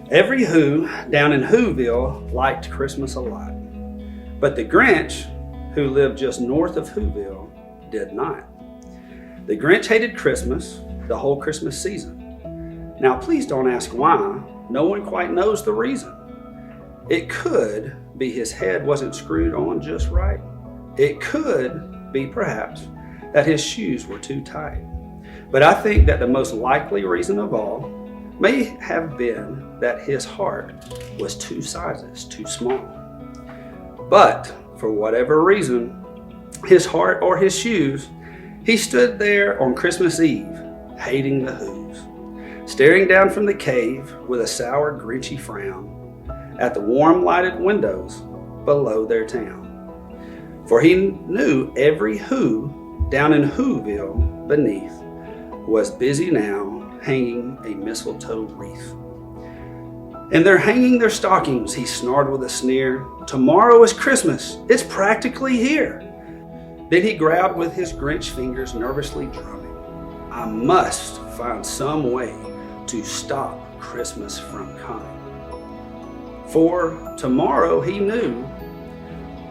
Every Who down in Whoville liked Christmas a lot, but the Grinch, who lived just north of Whoville, did not. The Grinch hated Christmas, the whole Christmas season. Now please don't ask why, no one quite knows the reason. It could be his head wasn't screwed on just right. It could be perhaps that his shoes were too tight. But I think that the most likely reason of all may have been that his heart was 2 sizes too small. But for whatever reason, his heart or his shoes, he stood there on Christmas Eve, hating the Who's, staring down from the cave with a sour, grinchy frown at the warm lighted windows below their town. For he knew every Who down in Whoville beneath was busy now hanging a mistletoe wreath. And they're hanging their stockings, he snarled with a sneer. Tomorrow is Christmas, it's practically here. Then he growled with his Grinch fingers nervously drumming. I must find some way to stop Christmas from coming. For tomorrow he knew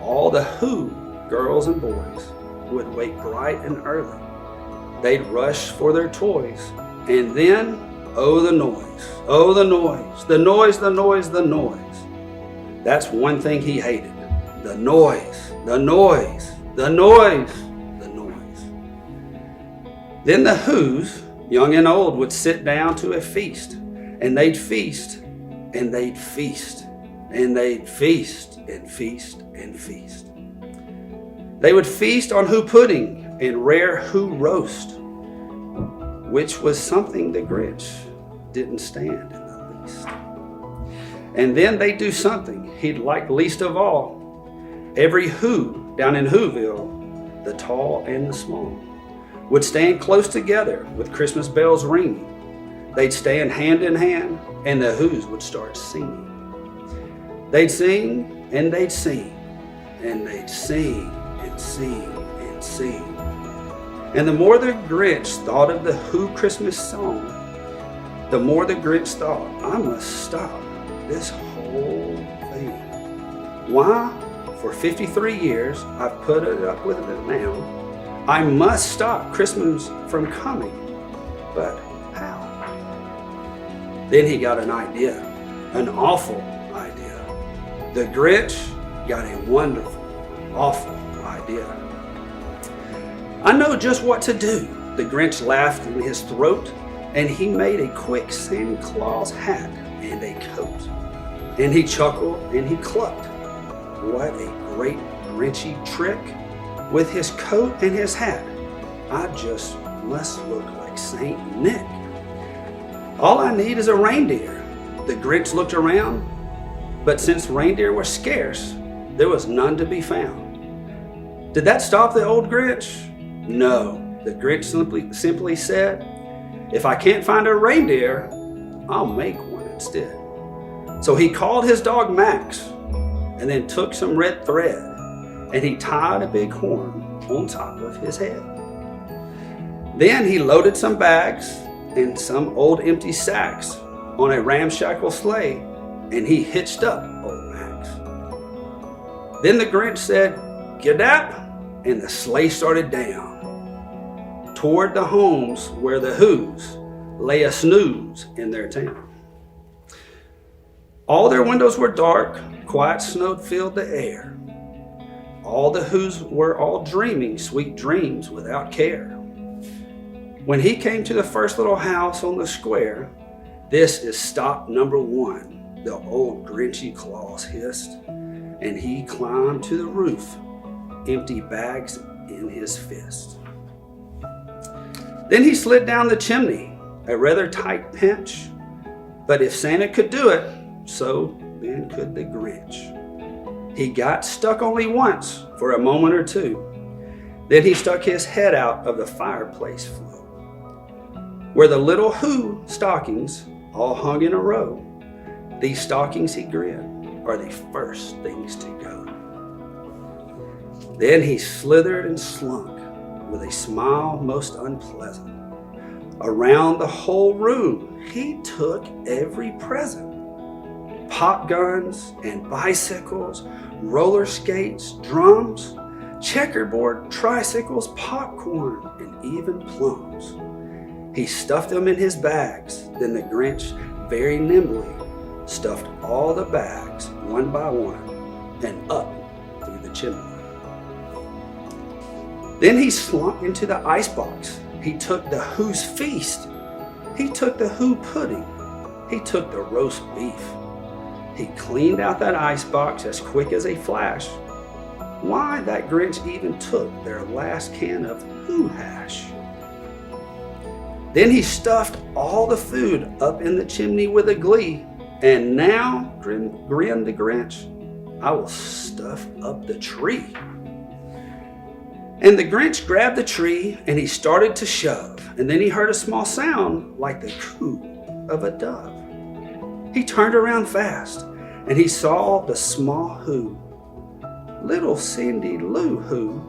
all the Who girls and boys would wake bright and early. They'd rush for their toys, and then, oh the noise, oh the noise, the noise, the noise, the noise. That's one thing he hated, the noise, the noise, the noise, the noise. Then the Who's, young and old, would sit down to a feast, and they'd feast, and they'd feast, and they'd feast, and feast, and feast. They would feast on Who pudding and rare Who roast, which was something the Grinch didn't stand in the least. And then they'd do something he'd like least of all. Every Who down in Whoville, the tall and the small, would stand close together with Christmas bells ringing. They'd stand hand in hand, and the Who's would start singing. They'd sing, and they'd sing, and they'd sing, and sing, and sing. And the more the Grinch thought of the Who Christmas song, the more the Grinch thought, I must stop this whole thing. Why? For 53 years, I've put it up with it now. I must stop Christmas from coming. But how? Then he got an idea, an awful idea. The Grinch got a wonderful, awful idea. I know just what to do. The Grinch laughed in his throat, and he made a quick Santa Claus hat and a coat. And he chuckled and he clucked. What a great Grinchy trick with his coat and his hat. I just must look like Saint Nick. All I need is a reindeer. The Grinch looked around, but since reindeer were scarce, there was none to be found. Did that stop the old Grinch? No, the Grinch simply said, if I can't find a reindeer, I'll make one instead. So he called his dog Max, and then took some red thread, and he tied a big horn on top of his head. Then he loaded some bags and some old empty sacks on a ramshackle sleigh, and he hitched up old Max. Then the Grinch said, "Gidap," and the sleigh started down toward the homes where the Who's lay a snooze in their town. All their windows were dark, quiet snow filled the air. All the Who's were all dreaming sweet dreams without care. When he came to the first little house on the square, "This is stop number 1, the old Grinchy Claus hissed, and he climbed to the roof, empty bags in his fist. Then he slid down the chimney, a rather tight pinch, but if Santa could do it, so then could the Grinch. He got stuck only once for a moment or two. Then he stuck his head out of the fireplace flue, where the little Who stockings all hung in a row. These stockings, he grinned, are the first things to go. Then he slithered and slunk with a smile most unpleasant. Around the whole room he took every present. pop guns and bicycles, roller skates, drums, checkerboard, tricycles, popcorn, and even plums. He stuffed them in his bags. Then the Grinch very nimbly stuffed all the bags one by one and up through the chimney. Then he slunk into the icebox. He took the Who's Feast. He took the Who Pudding. He took the roast beef. He cleaned out that icebox as quick as a flash. Why, that Grinch even took their last can of Who hash. Then he stuffed all the food up in the chimney with a glee. And now, grinned the Grinch, I will stuff up the tree. And the Grinch grabbed the tree and he started to shove. And then he heard a small sound like the coo of a dove. He turned around fast and he saw the small Who. Little Cindy Lou Who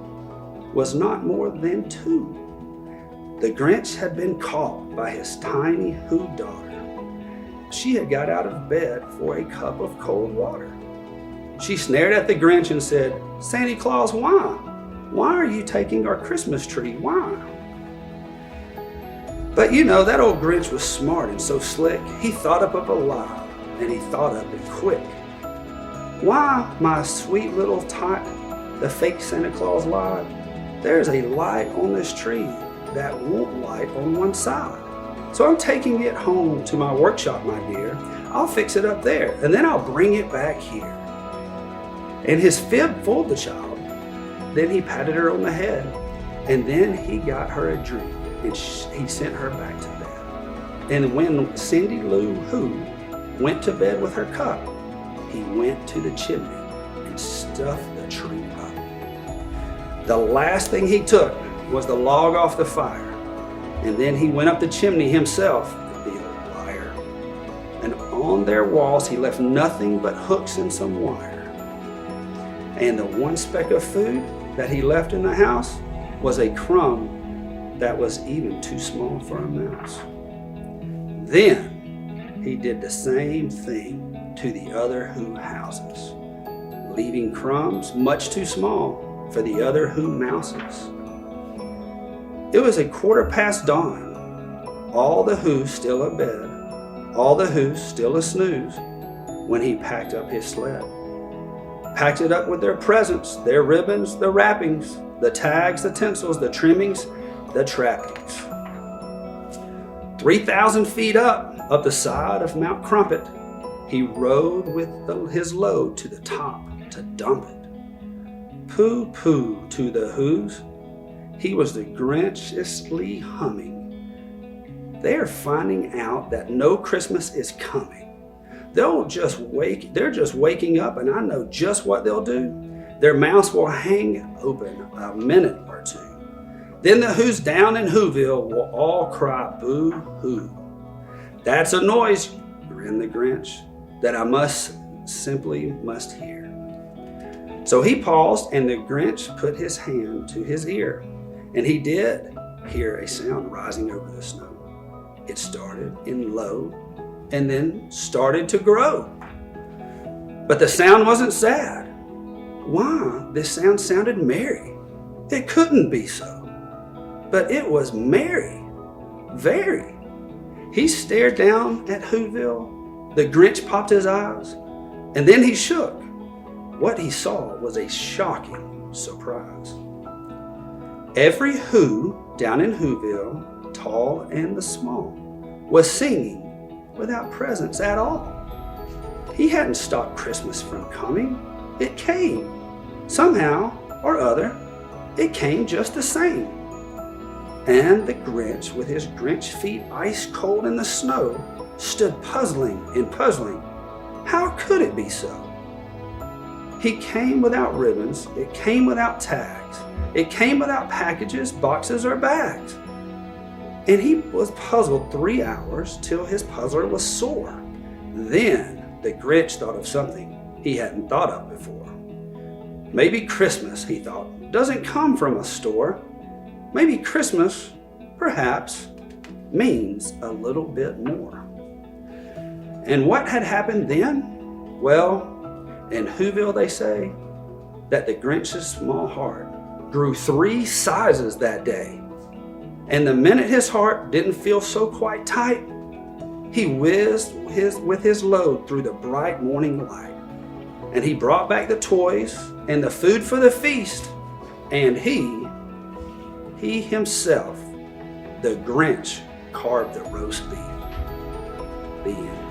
was not more than 2. The Grinch had been caught by his tiny Who daughter. She had got out of bed for a cup of cold water. She snared at the Grinch and said, "Santa Claus, why? Why are you taking our Christmas tree? Why?" But you know, that old Grinch was smart and so slick, he thought up a lie, and he thought up it quick. "Why, my sweet little tot," the fake Santa Claus lied, "there's a light on this tree that won't light on one side. So I'm taking it home to my workshop, my dear. I'll fix it up there, and then I'll bring it back here." And his fib fooled the child. Then he patted her on the head, and then he got her a drink, and he sent her back to bed. And when Cindy Lou Who went to bed with her cup, he went to the chimney and stuffed the tree up. The last thing he took was the log off the fire. And then he went up the chimney himself, the old liar. And on their walls he left nothing but hooks and some wire. And the one speck of food that he left in the house was a crumb that was even too small for a mouse. Then he did the same thing to the other Who houses, leaving crumbs much too small for the other Who mouses. It was 1/4 dawn, all the Who's still abed, all the Who's still a snooze, when he packed up his sled. Packed it up with their presents, their ribbons, the wrappings, the tags, the tinsels, the trimmings, the trappings. 3,000 feet up the side of Mount Crumpet, he rode with his load to the top to dump it. Pooh pooh to the Who's. He was the Grinchishly humming. They're finding out that no Christmas is coming. They're just waking up, and I know just what they'll do. Their mouths will hang open a minute or two. Then the Who's down in Whoville will all cry boo-hoo. "That's a noise," grinned the Grinch, "that I must hear." So he paused, and the Grinch put his hand to his ear. And he did hear a sound rising over the snow. It started in low and then started to grow. But the sound wasn't sad. Why, this sound sounded merry. It couldn't be so. But it was merry, very. He stared down at Whoville. The Grinch popped his eyes, and then he shook. What he saw was a shocking surprise. Every Who down in Whoville, tall and the small, was singing without presents at all. He hadn't stopped Christmas from coming. It came. Somehow or other, it came just the same. And the Grinch, with his Grinch feet ice cold in the snow, stood puzzling. How could it be so? He came without ribbons. It came without tags. It came without packages, boxes, or bags. And he was puzzled 3 hours till his puzzler was sore. Then the Grinch thought of something he hadn't thought of before. Maybe Christmas, he thought, doesn't come from a store. Maybe Christmas, perhaps, means a little bit more. And what had happened then? Well, in Whoville they say that the Grinch's small heart grew 3 sizes that day. And the minute his heart didn't feel so quite tight, he whizzed with his load through the bright morning light. And he brought back the toys and the food for the feast. And he himself, the Grinch, carved the roast beef. The end.